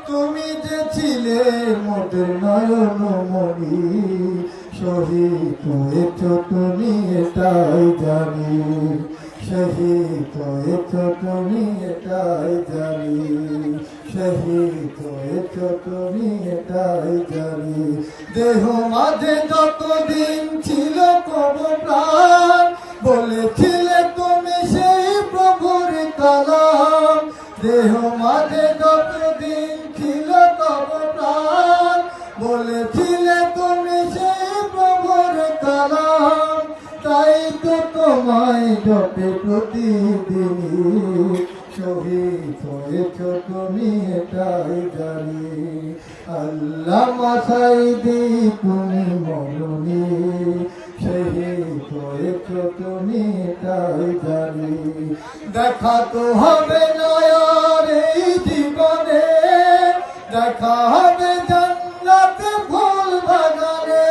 তুমি যে ছিলে মোদের নয়ন মনি, শহীদ হয়েছ তুমি এটাই জানি, শহীদ হয়েছ তুমি এটাই জানি, শহীদ হয়েছ তুমি এটাই জানি। দেহ মাঝে যতদিন ছিল তব প্রাণ, বলেছিলে তুমি সেই প্রভুর কালাম। দেহ মাঝে যতদিন ছিল তব প্রাণ, বলেছিলে তুমি সেই প্রভুর কালাম। তাই তো তোমায় জপে প্রতিদিন, শহীদ হয়েছ তুমি এটাই জানি। আল্লামা সাঈদী তুমি মরণি, শহীদ হয়েছ তুমি এটাই জানি। দেখা তো হবে না আর এই জীবনে, দেখা হবে জান্নাতে ফুল বাগানে।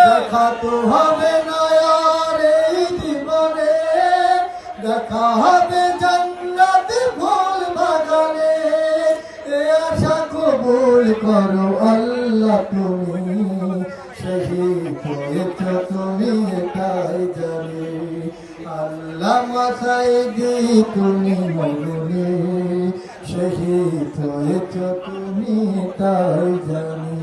দেখা তো হবে না আর এই জীবনে, দেখা হবে জান্নাতে ফুল বাগানে। এ আশা কবুল করো আল্লাহ তুমি, শহীদ হয়েছ তুমি এটাই জানি। আল্লামা সাঈদী তুমি মরণি, শহীদ হয়েছ তুমি এটাই জানি।